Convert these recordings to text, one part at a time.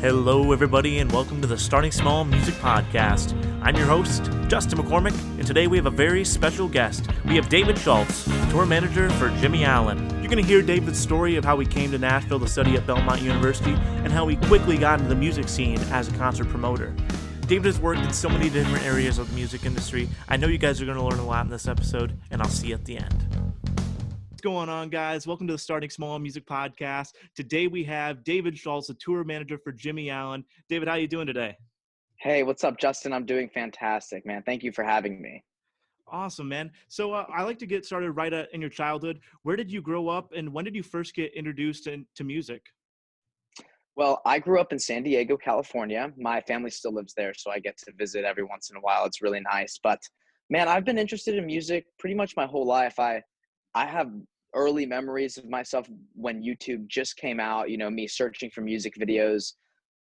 Hello, everybody, and welcome to the Starting Small Music Podcast. I'm your host, Justin McCormick, and today we have a very special guest. We have David Schultz, tour manager for Jimmie Allen. You're going to hear David's story of how he came to Nashville to study at Belmont University and how he quickly got into the music scene as a concert promoter. David has worked in so many different areas of the music industry. I know you guys are going to learn a lot in this episode, and I'll see you at the end. What's going on, guys? Welcome to the Starting Small Music Podcast. Today we have David Schultz, a tour manager for Jimmie Allen. David, how are you doing today? Hey, what's up, Justin? I'm doing fantastic, man. Thank you for having me. Awesome, man. So I like to get started right in your childhood. Where did you grow up, and when did you first get introduced to music? Well, I grew up in San Diego, California. My family still lives there, so I get to visit every once in a while. It's really nice. But, man, I've been interested in music pretty much my whole life. I have early memories of myself when YouTube just came out, me searching for music videos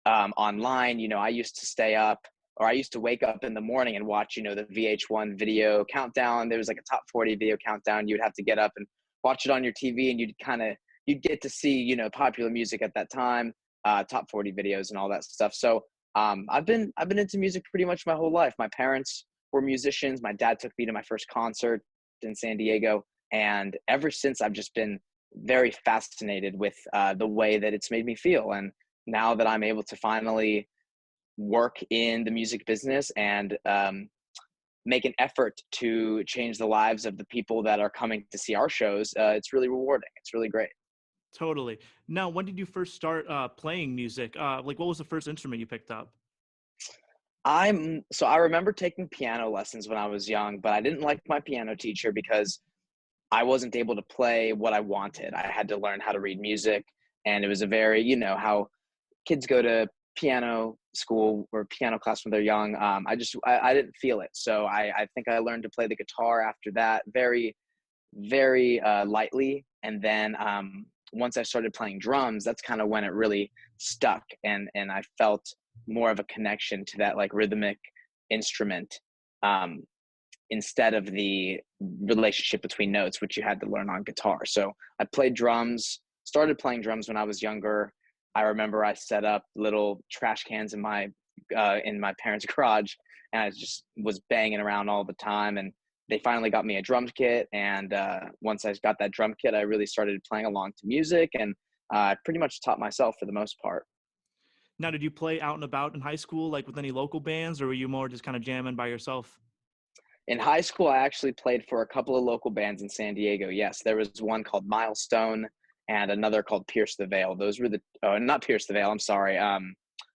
online. I used to stay up, or I used to wake up in the morning and watch, the VH1 video countdown. There was like a top 40 video countdown. You'd have to get up and watch it on your TV, and you'd get to see, popular music at that time, top 40 videos and all that stuff. So I've been into music pretty much my whole life. My parents were musicians. My dad took me to my first concert in San Diego. And ever since, I've just been very fascinated with the way that it's made me feel. And now that I'm able to finally work in the music business and make an effort to change the lives of the people that are coming to see our shows, it's really rewarding. It's really great. Totally. Now, when did you first start playing music? What was the first instrument you picked up? I remember taking piano lessons when I was young, but I didn't like my piano teacher because I wasn't able to play what I wanted. I had to learn how to read music, and it was a very, how kids go to piano school or piano class when they're young. I didn't feel it. So I think I learned to play the guitar after that very, very lightly. And then once I started playing drums, that's kind of when it really stuck. And I felt more of a connection to that like rhythmic instrument. Instead of the relationship between notes, which you had to learn on guitar. So I started playing drums when I was younger. I remember I set up little trash cans in my parents' garage, and I just was banging around all the time. And they finally got me a drum kit. And once I got that drum kit, I really started playing along to music, and I pretty much taught myself for the most part. Now, did you play out and about in high school, like with any local bands, or were you more just kind of jamming by yourself? In high school, I actually played for a couple of local bands in San Diego. Yes, there was one called Milestone and another called Pierce the Veil. Those were not Pierce the Veil, I'm sorry,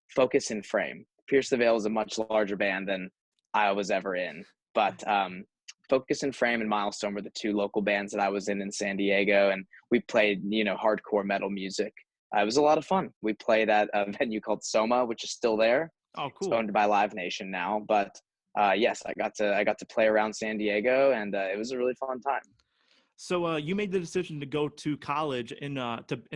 Focus and Frame. Pierce the Veil is a much larger band than I was ever in. But Focus and Frame and Milestone were the two local bands that I was in San Diego, and we played, hardcore metal music. It was a lot of fun. We played at a venue called Soma, which is still there. Oh, cool. It's owned by Live Nation now, but yes, I got to play around San Diego, and it was a really fun time. So you made the decision to go to college in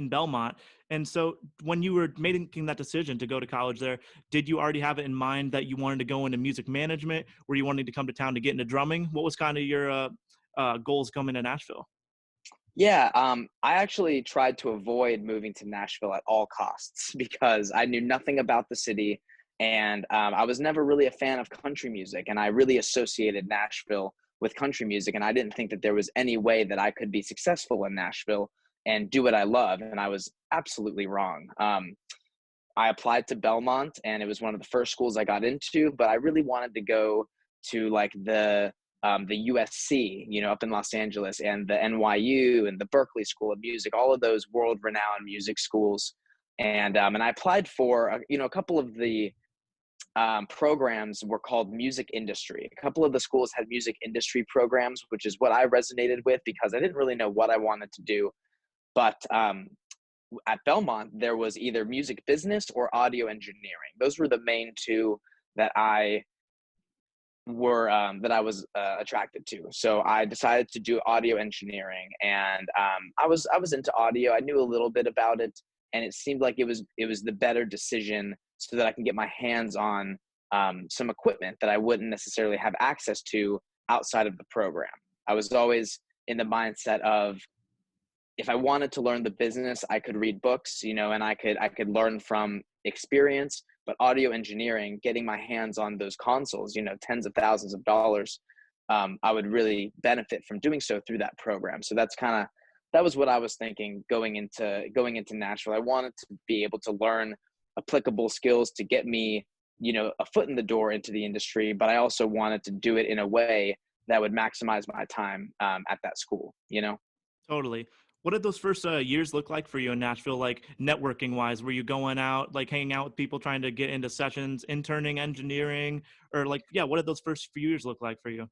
Belmont, and so when you were making that decision to go to college there, did you already have it in mind that you wanted to go into music management? Were you wanting to come to town to get into drumming? What was kind of your goals coming to Nashville? Yeah, I actually tried to avoid moving to Nashville at all costs because I knew nothing about the city. And I was never really a fan of country music, and I really associated Nashville with country music, and I didn't think that there was any way that I could be successful in Nashville and do what I love, and I was absolutely wrong. I applied to Belmont, and it was one of the first schools I got into, but I really wanted to go to like the USC, up in Los Angeles, and the NYU and the Berklee School of Music, all of those world-renowned music schools. And I applied for, a couple of the programs were called music industry. A couple of the schools had music industry programs, which is what I resonated with because I didn't really know what I wanted to do. But at Belmont, there was either music business or audio engineering. Those were the main two that I was attracted to. So I decided to do audio engineering, and I was into audio. I knew a little bit about it, and it seemed like it was the better decision so that I can get my hands on some equipment that I wouldn't necessarily have access to outside of the program. I was always in the mindset of if I wanted to learn the business, I could read books, and I could learn from experience. But audio engineering, getting my hands on those consoles, tens of thousands of dollars, I would really benefit from doing so through that program. So that was what I was thinking going into Nashville. I wanted to be able to learn applicable skills to get me, a foot in the door into the industry, but I also wanted to do it in a way that would maximize my time at that school. Totally. What did those first years look like for you in Nashville, like networking wise? Were you going out, like hanging out with people, trying to get into sessions, interning, engineering, or like, yeah, what did those first few years look like for you?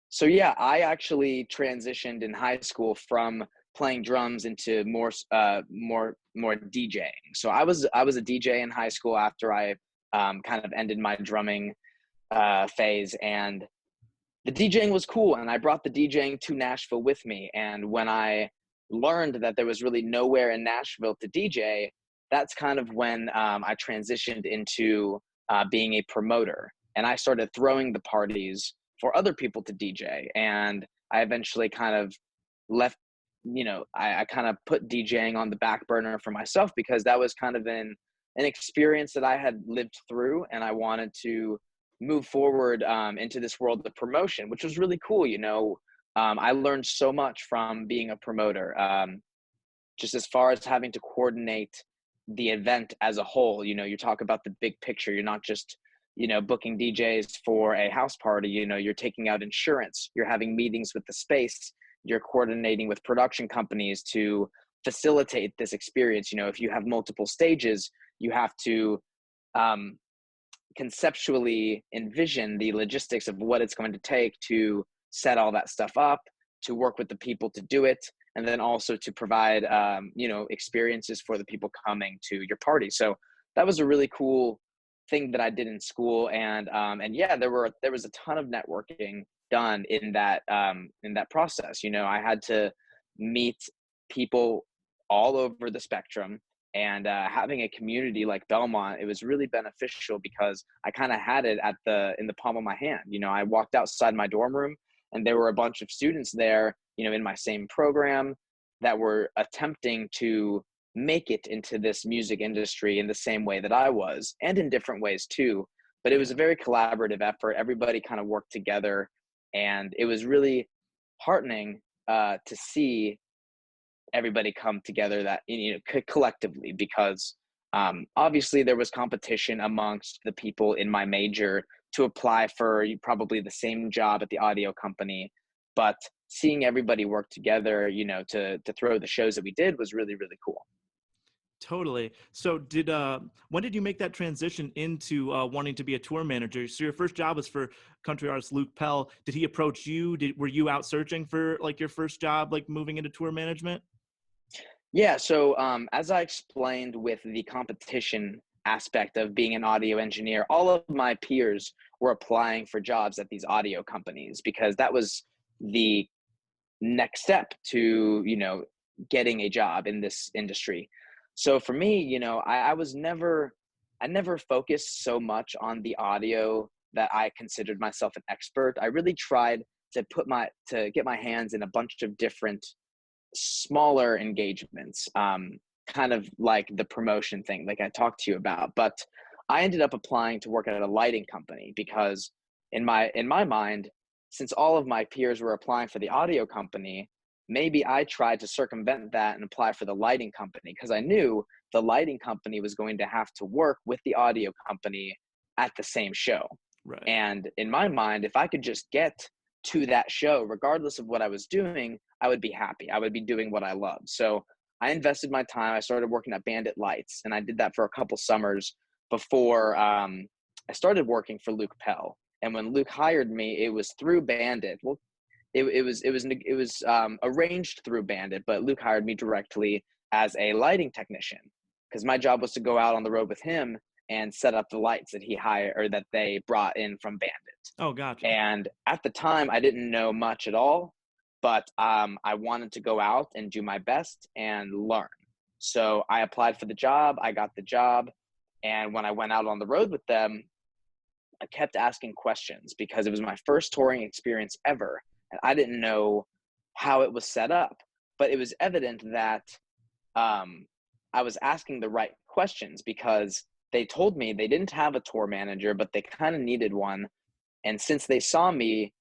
So yeah, I actually transitioned in high school from playing drums into more DJing. So I was a DJ in high school after I kind of ended my drumming phase, and the DJing was cool. And I brought the DJing to Nashville with me. And when I learned that there was really nowhere in Nashville to DJ, that's kind of when I transitioned into being a promoter. And I started throwing the parties for other people to DJ. And I eventually kind of left, I kind of put DJing on the back burner for myself, because that was kind of an experience that I had lived through, and I wanted to move forward into this world of promotion, which was really cool. I learned so much from being a promoter, just as far as having to coordinate the event as a whole. You talk about the big picture. You're not just, booking DJs for a house party. You're taking out insurance. You're having meetings with the space. You're coordinating with production companies to facilitate this experience. If you have multiple stages, you have to conceptually envision the logistics of what it's going to take to set all that stuff up, to work with the people to do it, and then also to provide experiences for the people coming to your party. So that was a really cool thing that I did in school. And yeah, there was a ton of networking done in that process. I had to meet people all over the spectrum. And having a community like Belmont, it was really beneficial because I kind of had it in the palm of my hand. I walked outside my dorm room, and there were a bunch of students there, in my same program, that were attempting to make it into this music industry in the same way that I was, and in different ways too. But it was a very collaborative effort. Everybody kind of worked together, and it was really heartening to see everybody come together that collectively, because obviously there was competition amongst the people in my major to apply for probably the same job at the audio company, but seeing everybody work together to throw the shows that we did was really, really cool. Totally. So when did you make that transition into wanting to be a tour manager? So your first job was for country artist Luke Pell. Did he approach you? Were you out searching for like your first job, like moving into tour management? Yeah, so as I explained with the competition aspect of being an audio engineer, all of my peers were applying for jobs at these audio companies, because that was the next step to, getting a job in this industry. So for me, I never focused so much on the audio that I considered myself an expert. I really tried to get my hands in a bunch of different smaller engagements, kind of like the promotion thing, like I talked to you about. But I ended up applying to work at a lighting company, because in my mind, since all of my peers were applying for the audio company, maybe I tried to circumvent that and apply for the lighting company, because I knew the lighting company was going to have to work with the audio company at the same show. Right. And in my mind, if I could just get to that show, regardless of what I was doing, I would be happy. I would be doing what I loved. So I invested my time. I started working at Bandit Lights, and I did that for a couple summers before I started working for Luke Pell. And when Luke hired me, it was through Bandit. Well, it was arranged through Bandit, but Luke hired me directly as a lighting technician, because my job was to go out on the road with him and set up the lights that he hired, or that they brought in from Bandit. Oh, gotcha. And at the time, I didn't know much at all, but I wanted to go out and do my best and learn. So I applied for the job. I got the job. And when I went out on the road with them, I kept asking questions, because it was my first touring experience ever, and I didn't know how it was set up. but it was evident that I was asking the right questions, because they told me they didn't have a tour manager, but they kind of needed one. And since they saw me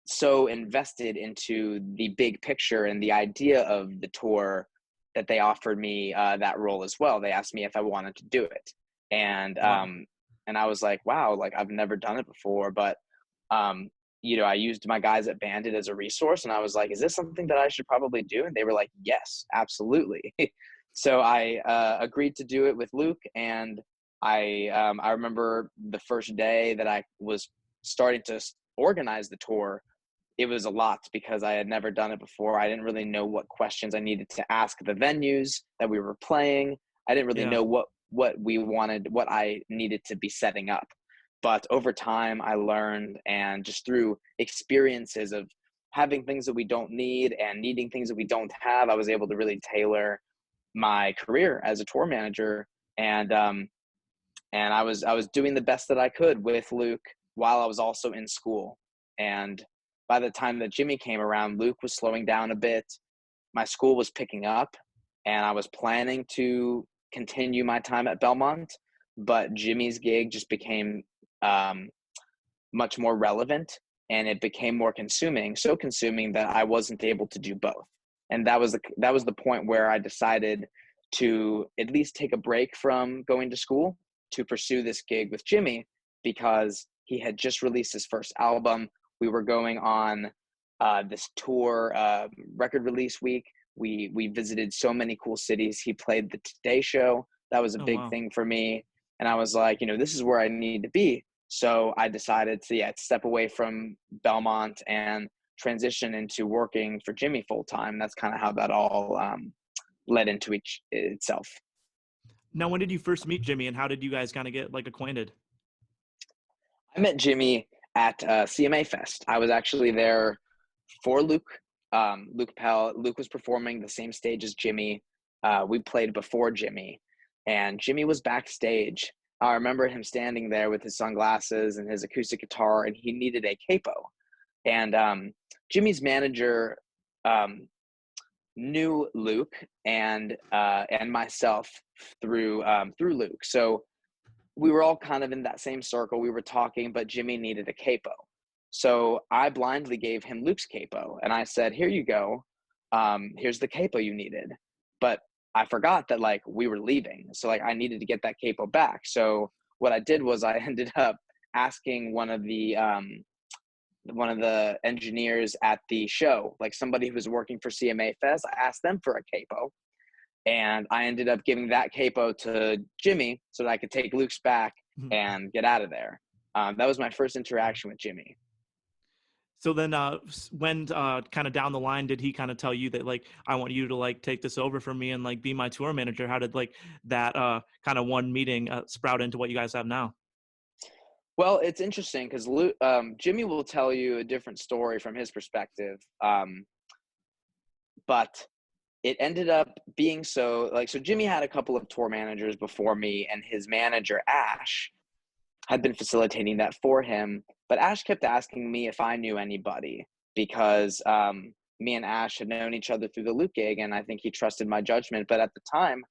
so invested into the big picture and the idea of the tour, that they offered me that role as well. They asked me if I wanted to do it. And Wow. and I was like, wow, like I've never done it before. But I used my guys at Bandit as a resource, and I was like, is this something that I should probably do? And they were like, yes, absolutely. So I agreed to do it with Luke, and I remember the first day that I was starting to organize the tour. It was a lot because I had never done it before. I didn't really know what questions I needed to ask the venues that we were playing. I didn't really Yeah. know what we wanted, what I needed to be setting up. But over time, I learned, and just through experiences of having things that we don't need and needing things that we don't have, I was able to really tailor my career as a tour manager. And I was doing the best that I could with Luke while I was also in school. And by the time that Jimmie came around, Luke was slowing down a bit. My school was picking up, and I was planning to continue my time at Belmont, but Jimmie's gig just became um, much more relevant, and it became more consuming, so consuming that I wasn't able to do both. And that was the point where I decided to at least take a break from going to school to pursue this gig with Jimmie, because he had just released his first album. We were going on this tour, record release week. We visited so many cool cities. He played the Today Show. That was a Oh, big wow. thing for me. And I was like, this is where I need to be. So I decided to step away from Belmont and transition into working for Jimmie full time. That's kind of how that all led into itself. Now, when did you first meet Jimmie, and how did you guys kind of get like acquainted? I met Jimmie at CMA Fest. I was actually there for Luke. Luke was performing the same stage as Jimmie. We played before Jimmie, and Jimmie was backstage. I remember him standing there with his sunglasses and his acoustic guitar, and he needed a capo. And Jimmie's manager knew Luke and myself through Luke. So we were all kind of in that same circle. We were talking, but Jimmie needed a capo. So I blindly gave him Luke's capo, and I said, here you go. Here's the capo you needed. But I forgot that we we were leaving. So I needed to get that capo back. So what I did was I ended up asking one of the engineers at the show, like somebody who was working for CMA Fest. I asked them for a capo, and I ended up giving that capo to Jimmie so that I could take Luke's back Mhm. and get out of there. That was my first interaction with Jimmie. So then, when kind of down the line, did he kind of tell you that I want you to take this over from me and be my tour manager? How did that kind of one meeting sprout into what you guys have now? Well, it's interesting because Jimmie will tell you a different story from his perspective, but it ended up being so Jimmie had a couple of tour managers before me, and his manager Ash had been facilitating that for him. But Ash kept asking me if I knew anybody, because me and Ash had known each other through the Luke gig, and I think he trusted my judgment. But at the time,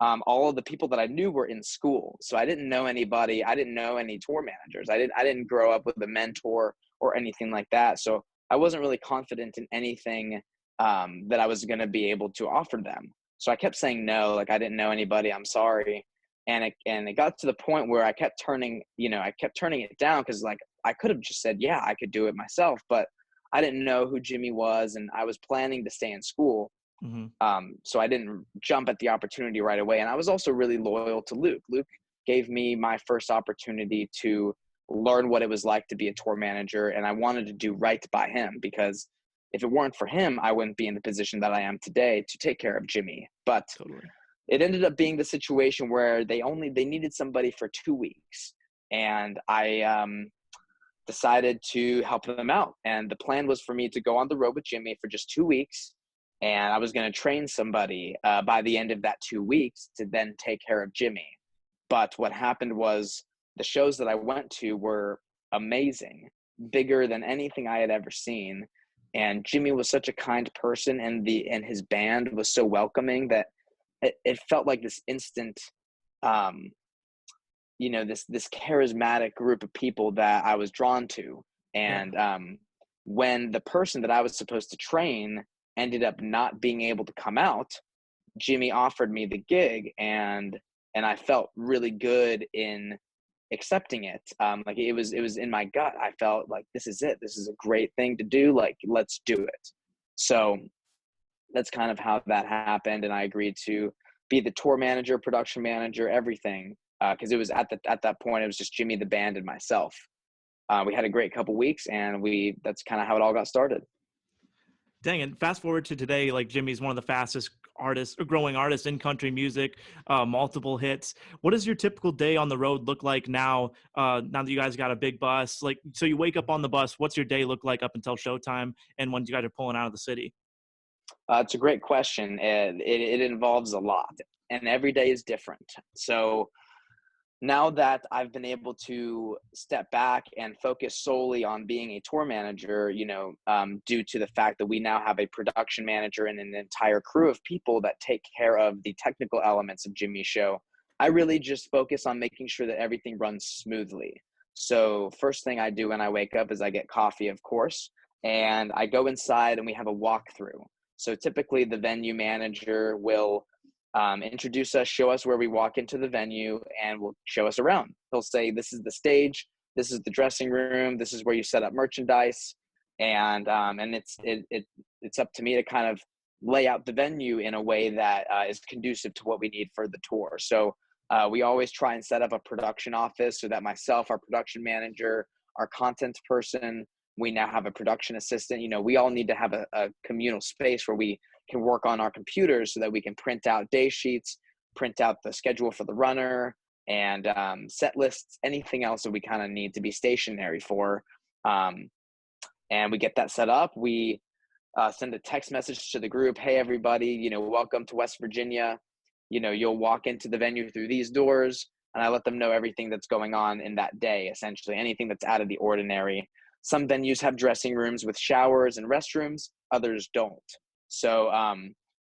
all of the people that I knew were in school, so I didn't know anybody. I didn't know any tour managers. I didn't grow up with a mentor or anything like that. So I wasn't really confident in anything that I was going to be able to offer them. So I kept saying no, I didn't know anybody. I'm sorry. And it got to the point where I kept turning it down, because I could have just said, yeah, I could do it myself, but I didn't know who Jimmie was, and I was planning to stay in school. Mm-hmm. So I didn't jump at the opportunity right away. And I was also really loyal to Luke. Luke gave me my first opportunity to learn what it was like to be a tour manager, and I wanted to do right by him, because if it weren't for him, I wouldn't be in the position that I am today to take care of Jimmie. But Totally. it ended up being the situation where they needed somebody for 2 weeks, and I decided to help them out. And the plan was for me to go on the road with Jimmie for just 2 weeks, and I was going to train somebody by the end of that 2 weeks to then take care of Jimmie. But what happened was the shows that I went to were amazing, bigger than anything I had ever seen. And Jimmie was such a kind person, and his band was so welcoming that it felt like this instant, um, this charismatic group of people that I was drawn to. Yeah. And when the person that I was supposed to train ended up not being able to come out, Jimmie offered me the gig, and I felt really good in accepting it. Like it was in my gut. I felt like this is it. This is a great thing to do. Like, let's do it. So that's kind of how that happened, and I agreed to be the tour manager, production manager, everything. Because it was at that point, it was just Jimmie, the band, and myself. We had a great couple weeks, and that's kind of how it all got started. Dang, and fast forward to today, like Jimmie's one of the fastest artists or growing artists in country music, multiple hits. What does your typical day on the road look like now? Now that you guys got a big bus, like, so you wake up on the bus, what's your day look like up until showtime and when you guys are pulling out of the city? It's a great question. It involves a lot, and every day is different. So now that I've been able to step back and focus solely on being a tour manager, due to the fact that we now have a production manager and an entire crew of people that take care of the technical elements of Jimmie's show, I really just focus on making sure that everything runs smoothly. So first thing I do when I wake up is I get coffee, of course, and I go inside and we have a walkthrough. So typically the venue manager will introduce us, show us where we walk into the venue, and will show us around. He'll say, this is the stage, this is the dressing room, this is where you set up merchandise. And it's up to me to kind of lay out the venue in a way that is conducive to what we need for the tour. So we always try and set up a production office so that myself, our production manager, our content person, we now have a production assistant. We all need to have a communal space where we can work on our computers so that we can print out day sheets, print out the schedule for the runner, and set lists, anything else that we kind of need to be stationary for. And we get that set up. We send a text message to the group. Hey, everybody, welcome to West Virginia. You'll walk into the venue through these doors, and I let them know everything that's going on in that day, essentially anything that's out of the ordinary. Some venues have dressing rooms with showers and restrooms, others don't. So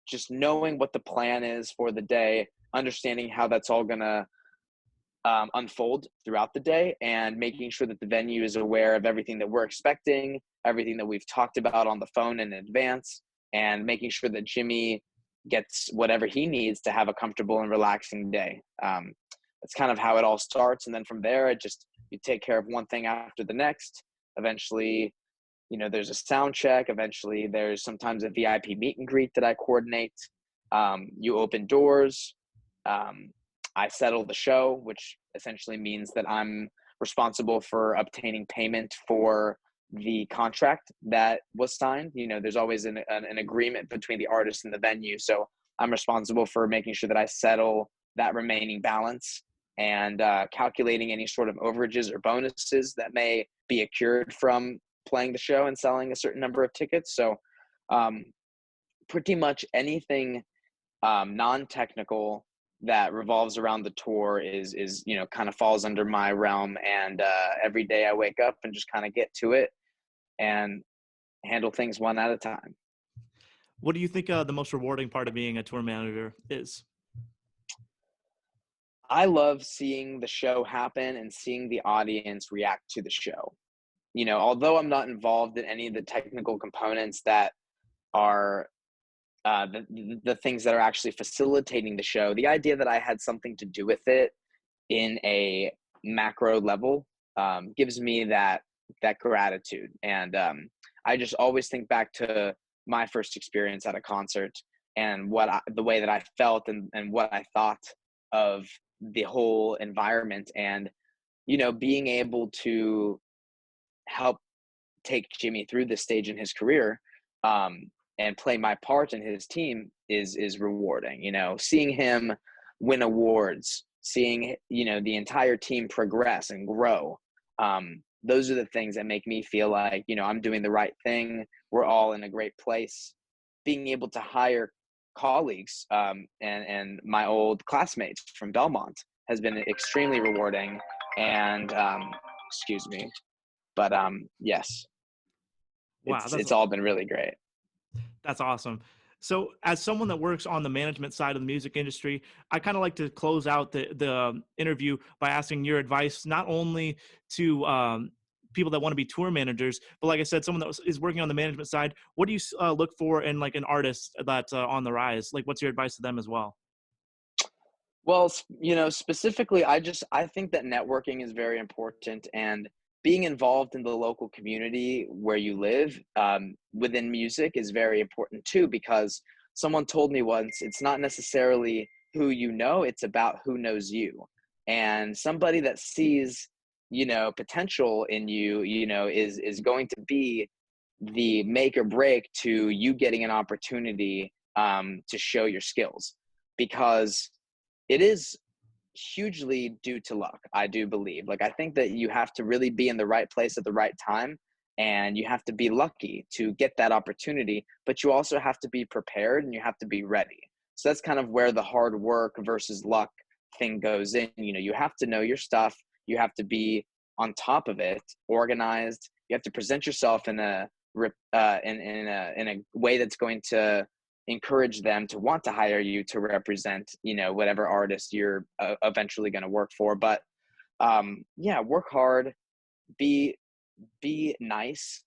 just knowing what the plan is for the day, understanding how that's all going to unfold throughout the day, and making sure that the venue is aware of everything that we're expecting, everything that we've talked about on the phone in advance, and making sure that Jimmie gets whatever he needs to have a comfortable and relaxing day. That's kind of how it all starts. And then from there, you take care of one thing after the next. Eventually, there's a sound check. Eventually, there's sometimes a VIP meet and greet that I coordinate. You open doors. I settle the show, which essentially means that I'm responsible for obtaining payment for the contract that was signed. There's always an agreement between the artist and the venue. So I'm responsible for making sure that I settle that remaining balance and calculating any sort of overages or bonuses that may be accrued from playing the show and selling a certain number of tickets. So pretty much anything non-technical that revolves around the tour is kind of falls under my realm. And every day I wake up and just kind of get to it and handle things one at a time. What do you think the most rewarding part of being a tour manager is? I love seeing the show happen and seeing the audience react to the show. Although I'm not involved in any of the technical components that are the things that are actually facilitating the show, the idea that I had something to do with it in a macro level gives me that gratitude. And I just always think back to my first experience at a concert and the way that I felt and what I thought of the whole environment, and being able to help take Jimmie through this stage in his career and play my part in his team is rewarding. Seeing him win awards, seeing the entire team progress and grow, those are the things that make me feel like I'm doing the right thing. We're all in a great place. Being able to hire colleagues and my old classmates from Belmont has been extremely rewarding. And excuse me, but yes. Wow, It's all been really great. that's awesome. So, as someone that works on the management side of the music industry, I kind of like to close out the interview by asking your advice, not only to people that want to be tour managers, but like I said, someone that is working on the management side. What do you look for in like an artist that's on the rise? Like, what's your advice to them as well? Well, specifically, I think that networking is very important, and being involved in the local community where you live within music is very important too. Because someone told me once, it's not necessarily who you know; it's about who knows you. And somebody that sees, potential in you, is going to be the make or break to you getting an opportunity to show your skills, because it is hugely due to luck, I do believe. Like, I think that you have to really be in the right place at the right time, and you have to be lucky to get that opportunity, but you also have to be prepared and you have to be ready. So that's kind of where the hard work versus luck thing goes in. You have to know your stuff. You have to be on top of it, organized. You have to present yourself in a way that's going to encourage them to want to hire you to represent, whatever artist you're eventually going to work for. But yeah, work hard, be nice,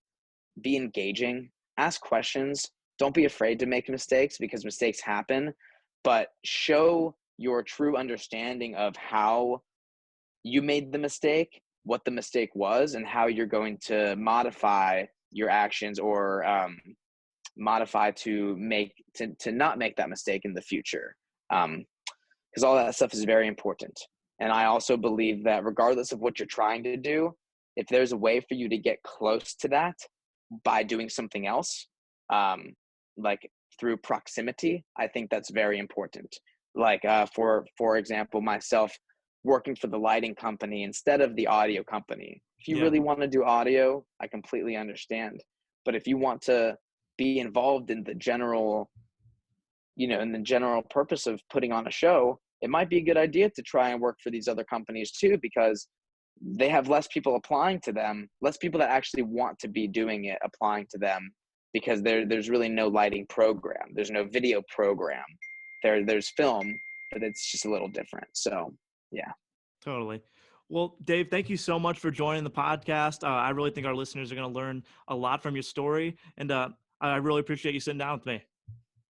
be engaging, ask questions. Don't be afraid to make mistakes, because mistakes happen, but show your true understanding of how you made the mistake, what the mistake was, and how you're going to modify your actions, or modify to not make that mistake in the future, because all that stuff is very important. And I also believe that regardless of what you're trying to do, if there's a way for you to get close to that by doing something else, like through proximity, I think that's very important. Like for example, myself working for the lighting company instead of the audio company. If you Yeah. really want to do audio, I completely understand. But if you want to be involved in the general purpose of putting on a show, it might be a good idea to try and work for these other companies too, because they have less people applying to them, less people that actually want to be doing it applying to them, because there's really no lighting program, there's no video program, there's film, but it's just a little different. So yeah. Totally. Well, Dave, thank you so much for joining the podcast. I really think our listeners are going to learn a lot from your story, and I really appreciate you sitting down with me.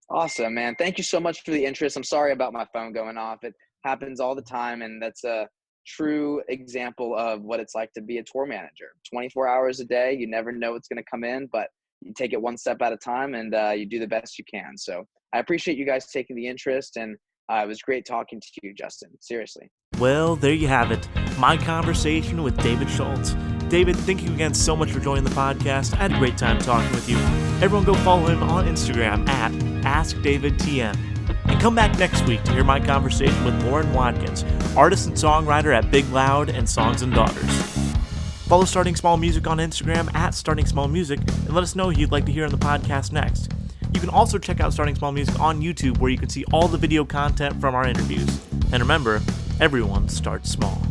Awesome, man. Thank you so much for the interest. I'm sorry about my phone going off. It happens all the time, and that's a true example of what it's like to be a tour manager. 24 hours a day, you never know what's going to come in, but you take it one step at a time, and you do the best you can. So I appreciate you guys taking the interest, and it was great talking to you, Justin. Seriously. Well, there you have it. My conversation with David Schultz. David, thank you again so much for joining the podcast. I had a great time talking with you. Everyone go follow him on Instagram at AskDavidTM. And come back next week to hear my conversation with Lauren Watkins, artist and songwriter at Big Loud and Songs and Daughters. Follow Starting Small Music on Instagram at Starting Small Music, and let us know who you'd like to hear on the podcast next. You can also check out Starting Small Music on YouTube, where you can see all the video content from our interviews. And remember, everyone starts small.